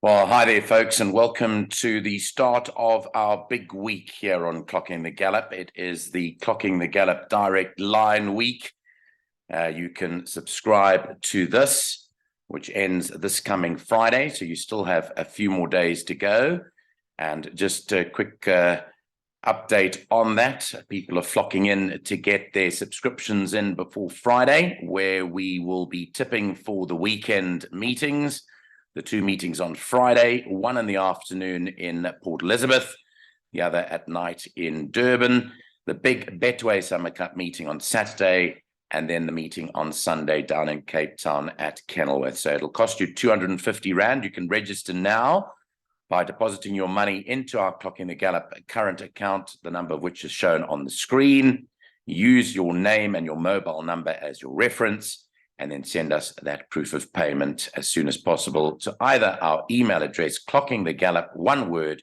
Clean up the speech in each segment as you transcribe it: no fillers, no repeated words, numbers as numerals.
Well, hi there, folks, and welcome to the start of our big week here on Clocking the Gallop. It is the Clocking the Gallop Direct Line week. You can subscribe to this, which ends this coming Friday, so you still have a few more days to go. And just a quick update on that. People are flocking in to get their subscriptions in before Friday, where we will be tipping for the weekend meetings. The two meetings on Friday, one in the afternoon in Port Elizabeth, the other at night in Durban, the big Betway Summer Cup meeting on Saturday, and then the meeting on Sunday down in Cape Town at Kenilworth. So it'll cost you 250 Rand. You can register now by depositing your money into our Clocking the Gallop current account, the number of which is shown on the screen. Use your name and your mobile number as your reference, and then send us that proof of payment as soon as possible to either our email address, clockingthegallop, one word,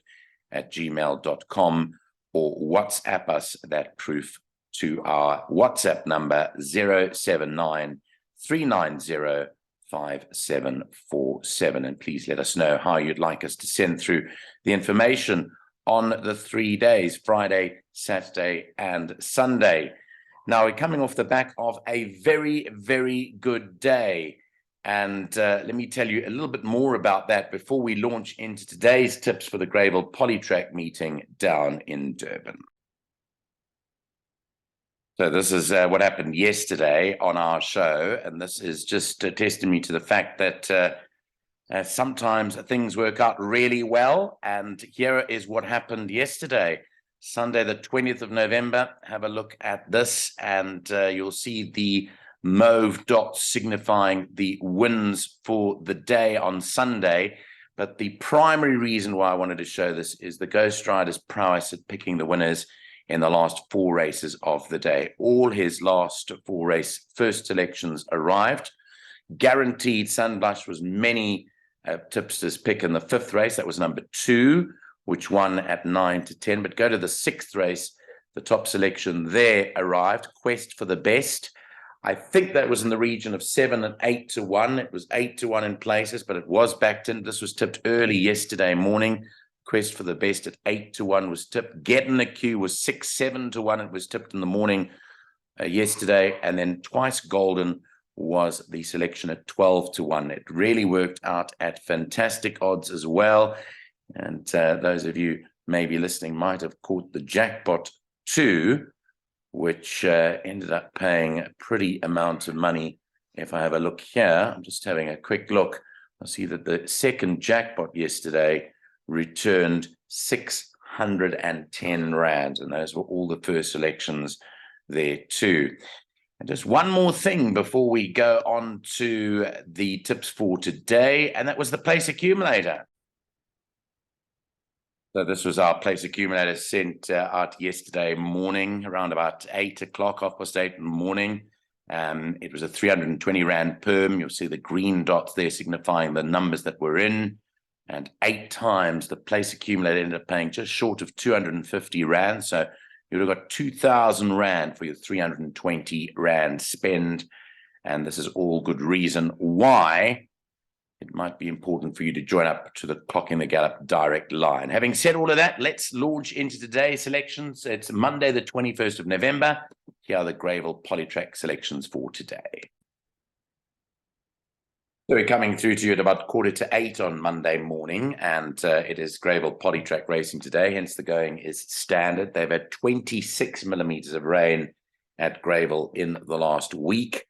@gmail.com, or WhatsApp us that proof to our WhatsApp number 079 390 5747. And please let us know how you'd like us to send through the information on the 3 days, Friday, Saturday, and Sunday. Now, we're coming off the back of a very, very good day. And let me tell you a little bit more about that before we launch into today's tips for the Greyville Polytrack meeting down in Durban. So this is what happened yesterday on our show. And this is just a testimony to the fact that sometimes things work out really well. And here is what happened yesterday. Sunday, the 20th of November, have a look at this, and you'll see the mauve dots signifying the wins for the day on Sunday. But the primary reason why I wanted to show this is the Ghostryder's prowess at picking the winners in the last 4 races of the day. All his last 4 race first selections arrived. Guaranteed Sunblush was many tipsters' pick in the 5th race. That was number 2. Which won at 9 to 10. But go to the 6th race, the top selection there arrived, Quest for the Best. I think that was in the region of 7 and 8 to 1. It was 8 to 1 in places, but it was backed in. This was tipped early yesterday morning. Quest for the Best at 8 to 1 was tipped. Get in the Queue was 6, 7 to 1. It was tipped in the morning yesterday. And then Twice Golden was the selection at 12 to 1. It really worked out at fantastic odds as well. And those of you maybe listening might have caught the jackpot too, which ended up paying a pretty amount of money. If I have a look here, I'm just having a quick look. I see that the second jackpot yesterday returned 610 Rand, and those were all the first selections there too. And just one more thing before we go on to the tips for today, and that was the place accumulator. So this was our place accumulator sent out yesterday morning, around about 8 o'clock, 8:30 in the morning. It was a 320 Rand perm. You'll see the green dots there signifying the numbers that were in. And 8 times the place accumulator ended up paying just short of 250 Rand. So you would have got 2,000 Rand for your 320 Rand spend. And this is all good reason why it might be important for you to join up to the Clocking the Gallop direct line. Having said all of that, let's launch into today's selections. It's Monday, the 21st of November. Here are the Greyville Polytrack selections for today. So we're coming through to you at about 7:45 on Monday morning, and it is Greyville Polytrack racing today, hence the going is standard. They've had 26 millimeters of rain at Greyville in the last week.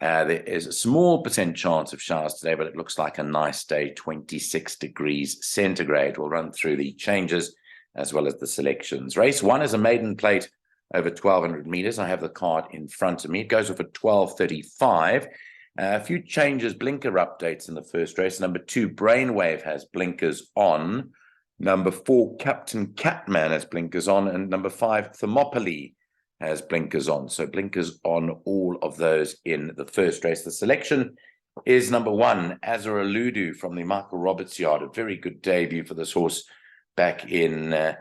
There is a small % chance of showers today, but it looks like a nice day, 26 degrees centigrade. We'll run through the changes as well as the selections. Race 1 is a maiden plate over 1,200 meters. I have the card in front of me. It goes off at 12:35. A few changes, blinker updates in the first race. Number 2, Brainwave has blinkers on. Number 4, Captain Catman has blinkers on. And number 5, Thermopylae has blinkers on. So blinkers on all of those in the first race. The selection is number 1, Azaraludu from the Michael Roberts yard. A very good debut for this horse back in a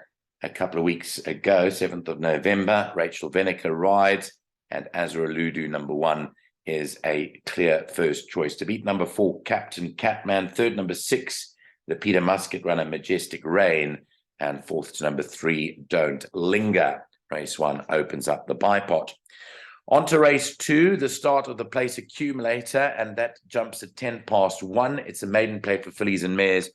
couple of weeks ago, 7th of November. Rachel Veneker rides, and Azaraludu, number 1, is a clear first choice. To beat number 4, Captain Catman. Third, number 6, the Peter Musket runner, Majestic Rain, and fourth to number 3, Don't Linger. Race 1 opens up the bipot. On to race 2, the start of the place accumulator, and that jumps at 1:10. It's a maiden plate for fillies and mares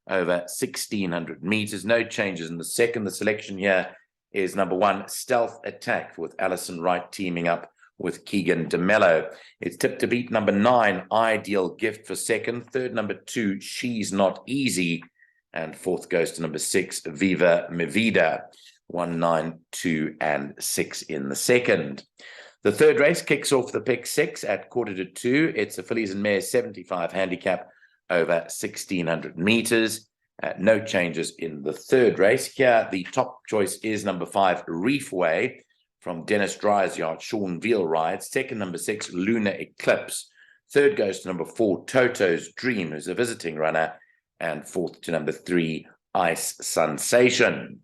over 1,600 meters. No changes in the second. The selection here is number 1, Stealth Attack, with Alison Wright teaming up with Keegan DeMello. It's tipped to beat number 9, Ideal Gift, for second. Third, number 2, She's Not Easy. And fourth goes to number 6, Viva Mi Vida. 1, 9, 2, and 6 in the second. The third race kicks off the pick 6 at 1:45. It's a fillies and mares 75 handicap over 1,600 meters. No changes in the third race. Here, the top choice is number 5, Reefway, from Dennis Dryer's yard. Sean Veal rides. Second, number 6, Lunar Eclipse. Third goes to number 4, Toto's Dream, who's a visiting runner. And fourth to number 3, Ice Sensation.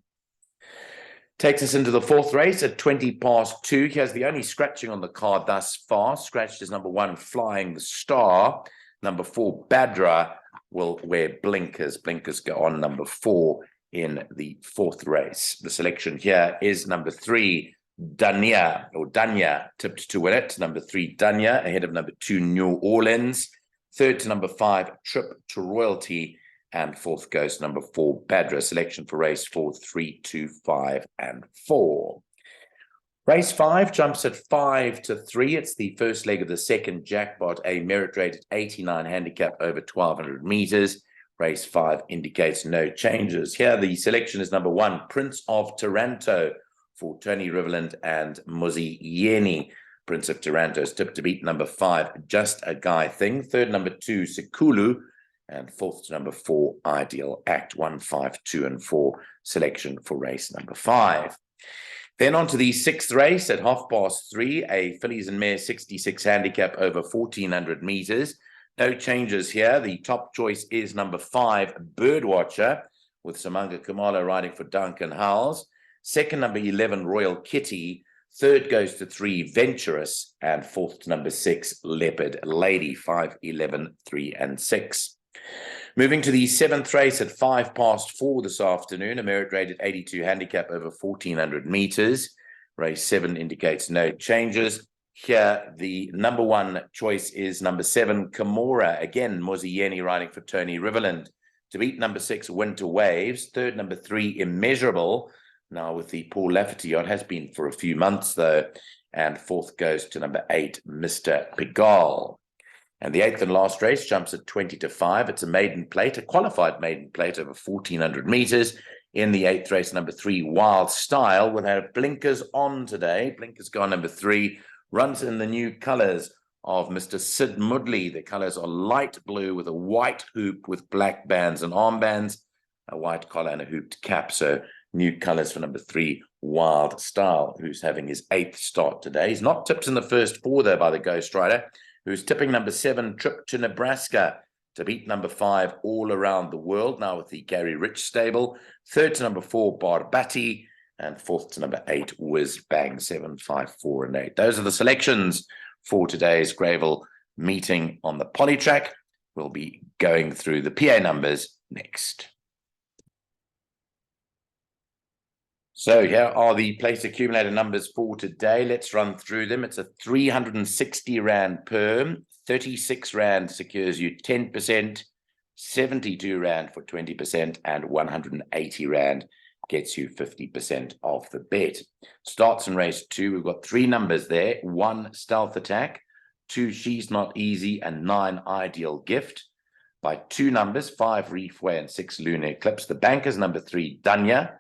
Takes us into the fourth race at 2:20. Here's the only scratching on the card thus far. Scratched is number 1, Flying the Star. Number 4, Badra, will wear blinkers. Blinkers go on number 4 in the fourth race. The selection here is number 3, Danya, tipped to win it. Number 3, Danya, ahead of number 2, New Orleans. Third to number 5, Trip to Royalty. And fourth goes number 4, Badra. Selection for race 4, 3, 2, 5, and 4. Race 5 jumps at 5-3. It's the first leg of the second jackpot, a merit rated 89 handicap over 1,200 meters. Race 5 indicates no changes. Here, the selection is number 1, Prince of Taranto, for Tony Riverland and Muzi Yeni. Prince of Taranto is tipped to beat number 5, Just a Guy Thing. Third, number 2, Sikulu. And fourth to number 4, Ideal Act. 1, 5, 2, and 4 selection for race number 5. Then on to the sixth race at 3:30, a fillies and mares 66 handicap over 1,400 meters. No changes here. The top choice is number 5, Birdwatcher, with Samanga Kumalo riding for Duncan Howells. Second, number 11, Royal Kitty. Third goes to 3, Venturous. And fourth to number 6, Leopard Lady. 5, 11, 3, and 6. Moving to the seventh race at 4:05 this afternoon, a merit rated 82 handicap over 1,400 meters. Race 7 indicates no changes. Here, the number 1 choice is number 7, Kimura. Again, Muzi Yeni riding for Tony Riverland. To beat number 6, Winter Waves. Third, number 3, Immeasurable. Now with the Paul Lafferty yard, has been for a few months though. And fourth goes to number 8, Mr. Pigalle. And the eighth and last race jumps at 20-5. It's a maiden plate, a qualified maiden plate over 1,400 meters. In the eighth race, number 3, Wild Style, will have blinkers on today. Blinkers go on number 3, runs in the new colors of Mr. Sid Mudley. The colors are light blue with a white hoop with black bands and armbands, a white collar and a hooped cap. So new colors for number 3, Wild Style, who's having his 8th start today. He's not tipped in the first 4 though by the Ghostryder, who's tipping number 7, Trip to Nebraska, to beat number 5, All Around the World, now with the Gary Rich stable. Third to number 4, Barbati, and fourth to number 8, Whiz Bang. 7, 5, 4, and 8. Those are the selections for today's Greyville meeting on the Polytrack. We'll be going through the PA numbers next. So here are the place accumulator numbers for today. Let's run through them. It's a 360 Rand per, 36 Rand secures you 10%, 72 Rand for 20%, and 180 Rand gets you 50% of the bet. Starts in race 2. We've got 3 numbers there. 1, Stealth Attack, 2, She's Not Easy, and 9, Ideal Gift. By 2 numbers, 5, Reefway, and 6, Lunar Eclipse. The bankers, number 3, Danya.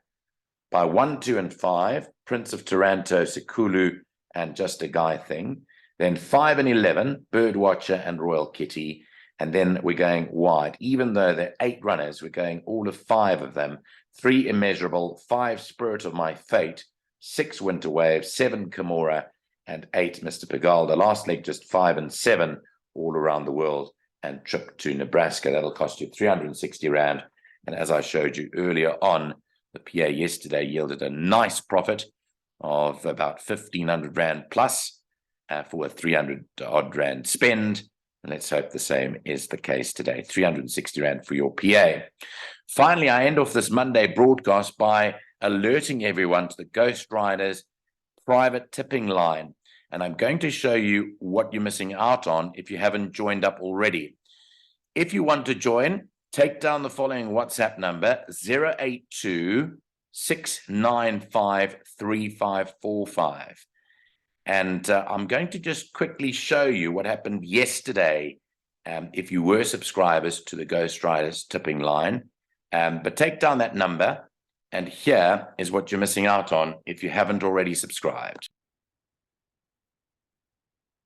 By 1, 2, and 5, Prince of Taranto, Sikulu, and Just a Guy Thing. Then 5 and 11, Birdwatcher and Royal Kitty. And then we're going wide. Even though there are 8 runners, we're going all of 5 of them. 3, Immeasurable, 5, Spirit of My Fate, 6, Winter Wave, 7, Kimura, and 8, Mr. Pigalle. The last leg, just 5 and 7, All Around the World, and Trip to Nebraska. That'll cost you 360 Rand. And as I showed you earlier on, the PA yesterday yielded a nice profit of about 1,500 Rand plus for a 300 odd Rand spend. And let's hope the same is the case today. 360 Rand for your PA. Finally, I end off this Monday broadcast by alerting everyone to the Ghostryder's private tipping line. And I'm going to show you what you're missing out on if you haven't joined up already. If you want to join, take down the following WhatsApp number, 082 695 3545. And I'm going to just quickly show you what happened yesterday if you were subscribers to the Ghostryder's tipping line. But take down that number, and here is what you're missing out on if you haven't already subscribed.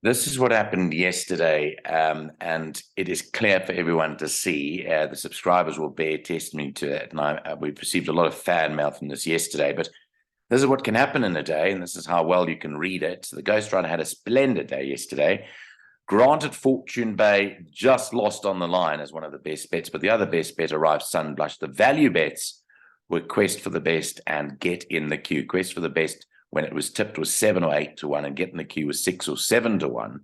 This is what happened yesterday, and it is clear for everyone to see. The subscribers will bear testimony to it, and we've received a lot of fan mail from this yesterday, but this is what can happen in a day, and this is how well you can read it. So the Ghostryder had a splendid day yesterday. Granted, Fortune Bay just lost on the line as one of the best bets, but the other best bet arrived Sunblush. The value bets were Quest for the Best and Get in the Queue. Quest for the Best, when it was tipped, was 7 or 8 to 1, and Get in the Queue was 6 or 7 to 1.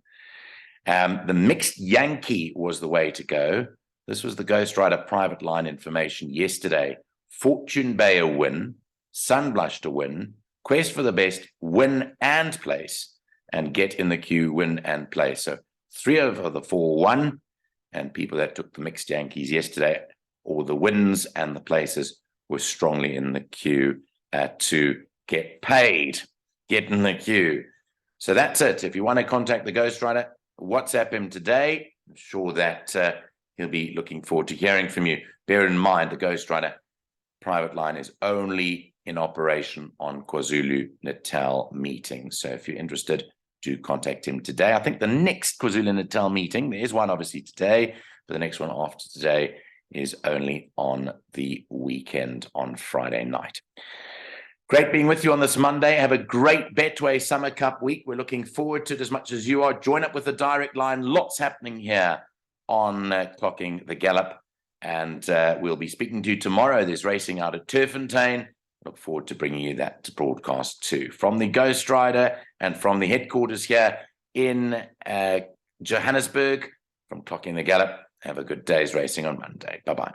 The mixed Yankee was the way to go. This was the Ghostryder private line information yesterday. Fortune Bay a win, Sunblush to win, Quest for the Best win and place, and Get in the Queue win and place. So 3 of the 4 won, and people that took the mixed Yankees yesterday, or the wins and the places, were strongly in the queue to get paid. Get in the queue. So that's it. If you want to contact the Ghostryder, WhatsApp him today. I'm sure that he'll be looking forward to hearing from you. Bear in mind, the Ghostryder private line is only in operation on KwaZulu-Natal meetings. So if you're interested, do contact him today. I think the next KwaZulu-Natal meeting, there is one obviously today, but the next one after today is only on the weekend on Friday night. Great being with you on this Monday. Have a great Betway Summer Cup week. We're looking forward to it as much as you are. Join up with the direct line. Lots happening here on Clocking the Gallop. And we'll be speaking to you tomorrow. There's racing out at Turffontein. Look forward to bringing you that broadcast too. From the Ghostryder and from the headquarters here in Johannesburg, from Clocking the Gallop. Have a good day's racing on Monday. Bye-bye.